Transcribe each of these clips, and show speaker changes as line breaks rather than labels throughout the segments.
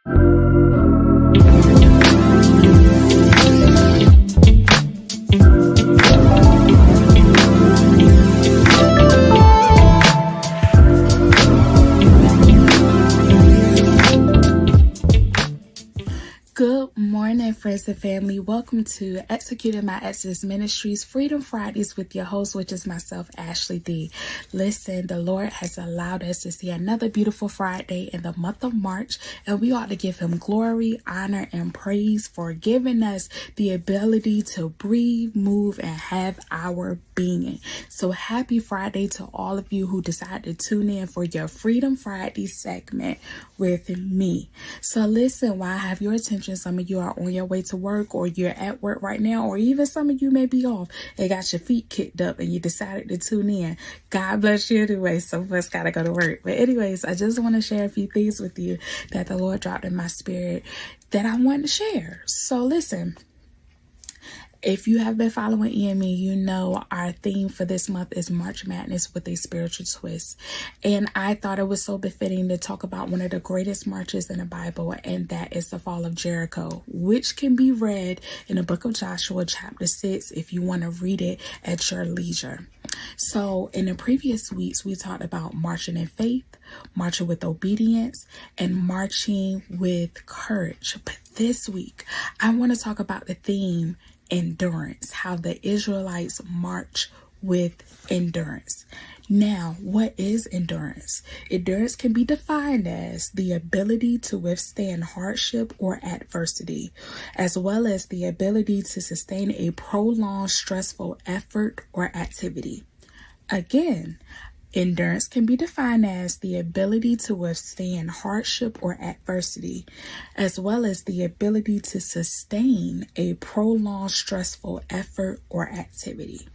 Good morning, friends and family. Welcome to Executing My Exodus Ministries Freedom Fridays with your host, which is myself, Ashley D. Listen, the Lord has allowed us to see another beautiful Friday in the month of March, and we ought to give him glory, honor, and praise for giving us the ability to breathe, move, and have our being. So happy Friday to all of you who decided to tune in for your Freedom Friday segment with me. So listen, while I have your attention, some of you are on your way to work, or you're at work right now, or even some of you may be off and got your feet kicked up and you decided to tune in. God bless you anyway. Some of us gotta go to work. But anyways, I just want to share a few things with you that the Lord dropped in my spirit that I want to share. So listen. If you have been following EME, you know our theme for this month is March Madness with a spiritual twist. And I thought it was so befitting to talk about one of the greatest marches in the Bible, and that is the fall of Jericho, which can be read in the book of Joshua, chapter 6, if you want to read it at your leisure. So in the previous weeks, we talked about marching in faith, marching with obedience, and marching with courage. But this week, I want to talk about the theme endurance, how the Israelites march with endurance. Now, what is endurance? Endurance can be defined as the ability to withstand hardship or adversity, as well as the ability to sustain a prolonged stressful effort or activity. Again, endurance can be defined as the ability to withstand hardship or adversity, as well as the ability to sustain a prolonged stressful effort or activity.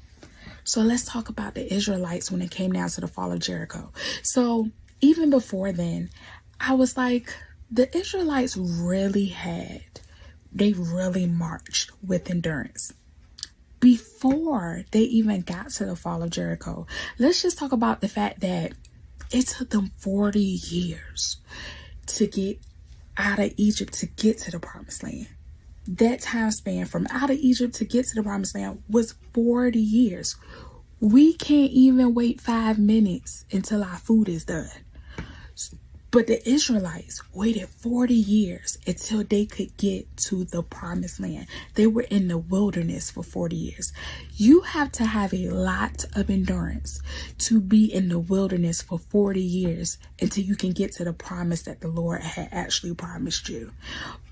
So let's talk about the Israelites when it came down to the fall of Jericho. So even before then, I was like, the Israelites really marched with endurance. Before they even got to the fall of Jericho, let's just talk about the fact that it took them 40 years to get out of Egypt to get to the promised land. That time span from out of Egypt to get to the promised land was 40 years. We can't even wait 5 minutes until our food is done. But the Israelites waited 40 years until they could get to the promised land. They were in the wilderness for 40 years. You have to have a lot of endurance to be in the wilderness for 40 years until you can get to the promise that the Lord had actually promised you.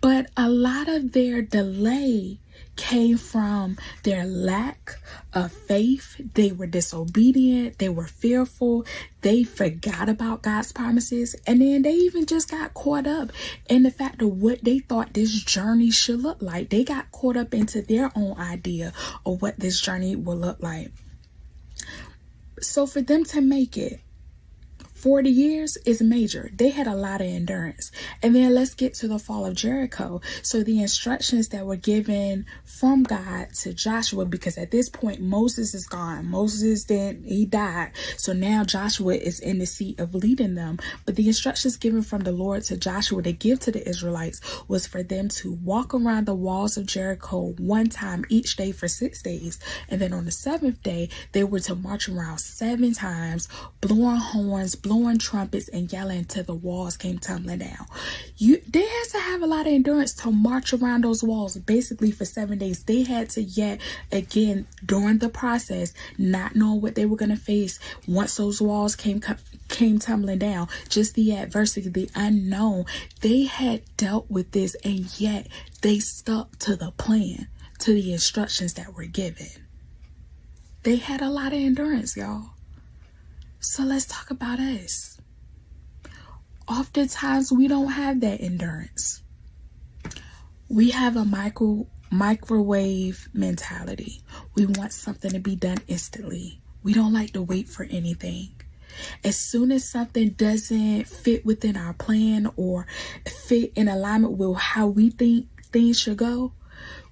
But a lot of their delay came from their lack of faith. They were disobedient. They were fearful. They forgot about God's promises. And then they even just got caught up in the fact of what they thought this journey should look like. They got caught up into their own idea of what this journey will look like. So for them to make it 40 years is major. They had a lot of endurance. And then let's get to the fall of Jericho. So the instructions that were given from God to Joshua, because at this point Moses is gone. He died. So now Joshua is in the seat of leading them. But the instructions given from the Lord to Joshua to give to the Israelites was for them to walk around the walls of Jericho one time each day for 6 days. And then on the 7th day, they were to march around 7 times, blowing horns, blowing trumpets, and yelling till the walls came tumbling down. They had to have a lot of endurance to march around those walls basically for 7 days. They had to yet again during the process, not knowing what they were going to face once those walls came tumbling down, just the adversity, the unknown. They had dealt with this, and yet they stuck to the plan, to the instructions that were given. They had a lot of endurance, y'all. So let's talk about us. Oftentimes we don't have that endurance. We have a microwave mentality. We want something to be done instantly. We don't like to wait for anything. As soon as something doesn't fit within our plan or fit in alignment with how we think things should go,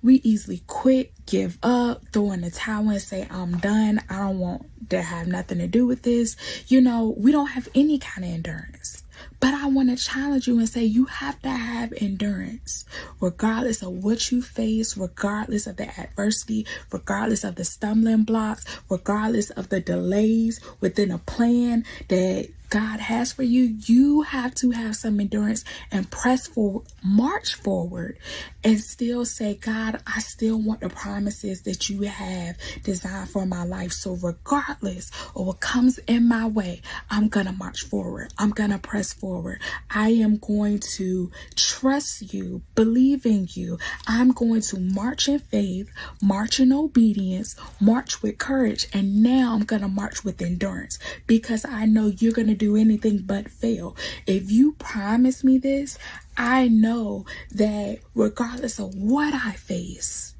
we easily quit, give up, throw in the towel and say, I'm done. I don't want to have nothing to do with this. We don't have any kind of endurance. But I want to challenge you and say you have to have endurance, regardless of what you face, regardless of the adversity, regardless of the stumbling blocks, regardless of the delays within a plan that God has for you. You have to have some endurance and press forward, march forward, and still say, God, I still want the promises that you have designed for my life. So regardless of what comes in my way, I'm going to march forward. I'm going to press forward. I am going to trust you, believe in you. I'm going to march in faith, march in obedience, march with courage. And now I'm going to march with endurance, because I know you're going to do anything but fail. If you promise me this, I know that regardless of what I face,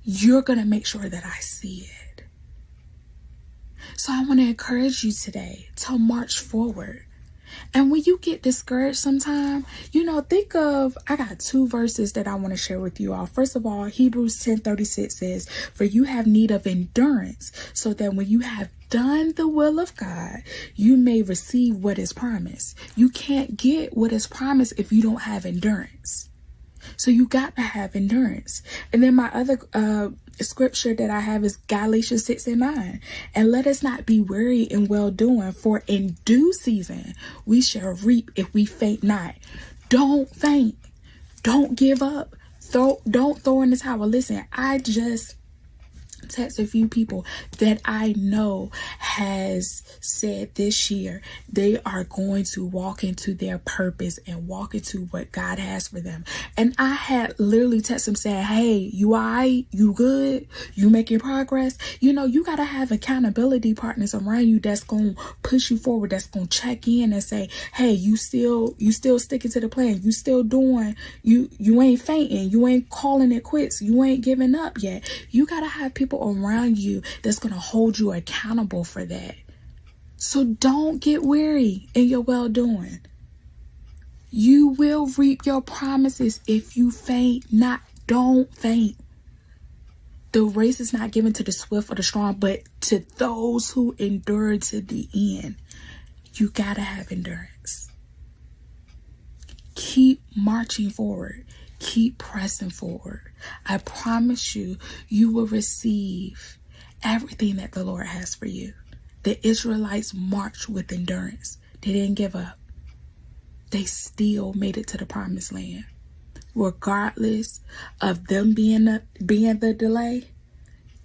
you're going to make sure that I see it. So I want to encourage you today to march forward. And when you get discouraged sometime, think of, I got 2 verses that I want to share with you all. First of all, Hebrews 10:36 says, for you have need of endurance, so that when you have done the will of God, you may receive what is promised. You can't get what is promised if you don't have endurance. So you got to have endurance. And then my other scripture that I have is Galatians 6:9. And let us not be weary in well doing, for in due season we shall reap if we faint not. Don't faint. Don't give up. Don't throw in the towel. Listen, I just text a few people that I know has said this year they are going to walk into their purpose and walk into what God has for them. And I had literally text them saying, hey, you all right? You good? You making progress? You got to have accountability partners around you that's going to push you forward, that's going to check in and say, hey, you still sticking to the plan. You still doing, you ain't fainting. You ain't calling it quits. You ain't giving up yet. You got to have people around you that's going to hold you accountable for that. So don't get weary in your well-doing. You will reap your promises if you faint not. Don't faint. The race is not given to the swift or the strong, but to those who endure to the end. You got to have endurance. Keep marching forward. Keep pressing forward. I promise you, you will receive everything that the Lord has for you. The Israelites marched with endurance. They didn't give up. They still made it to the promised land. Regardless of them being the delay,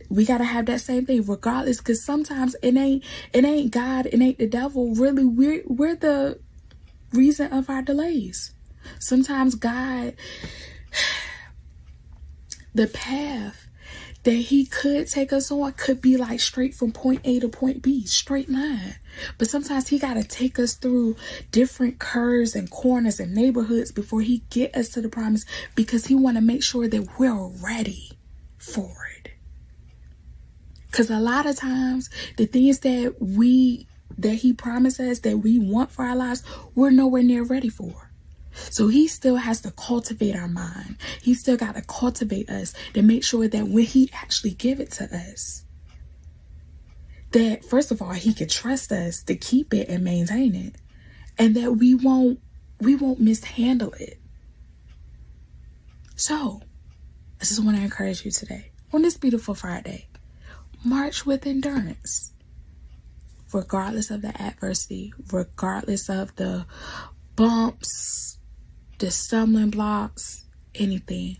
we got to have that same thing regardless, because sometimes it ain't God, it ain't the devil. Really, we're the reason of our delays. Sometimes God, the path that he could take us on could be like straight from point A to point B, straight line. But sometimes he got to take us through different curves and corners and neighborhoods before he get us to the promise, because he want to make sure that we're ready for it. Because a lot of times the things that he promised us that we want for our lives, we're nowhere near ready for. So he still has to cultivate our mind. He still got to cultivate us to make sure that when he actually give it to us, that first of all, he can trust us to keep it and maintain it, and that we won't mishandle it. So I just want to encourage you today on this beautiful Friday, march with endurance, regardless of the adversity, regardless of the bumps, the stumbling blocks, anything.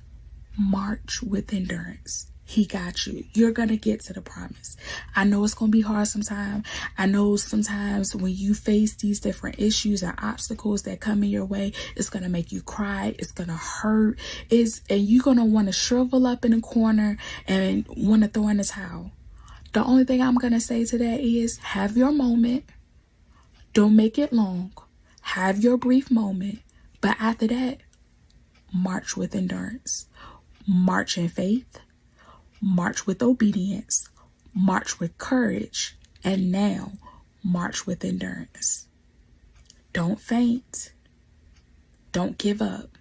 March with endurance. He got you. You're going to get to the promise. I know it's going to be hard sometimes. I know sometimes when you face these different issues and obstacles that come in your way, it's going to make you cry. It's going to hurt. And you're going to want to shrivel up in a corner and want to throw in the towel. The only thing I'm going to say to that is have your moment. Don't make it long. Have your brief moment. But after that, march with endurance. March in faith. March with obedience. March with courage. And now, march with endurance. Don't faint. Don't give up.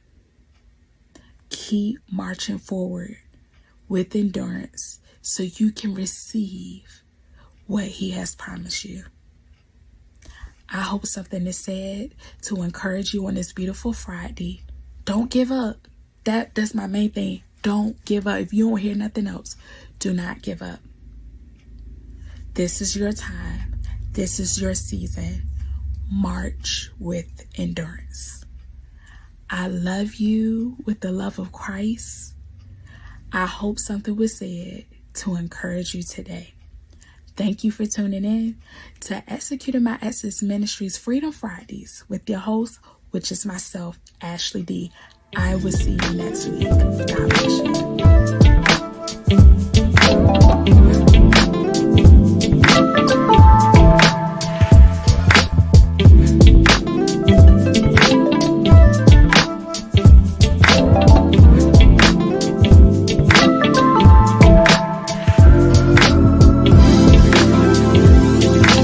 Keep marching forward with endurance so you can receive what he has promised you. I hope something is said to encourage you on this beautiful Friday. Don't give up. That's my main thing. Don't give up. If you don't hear nothing else, do not give up. This is your time. This is your season. March with endurance. I love you with the love of Christ. I hope something was said to encourage you today. Thank you for tuning in to Executing My Essence Ministries Freedom Fridays with your host, which is myself, Ashley D. I will see you next week. God bless you.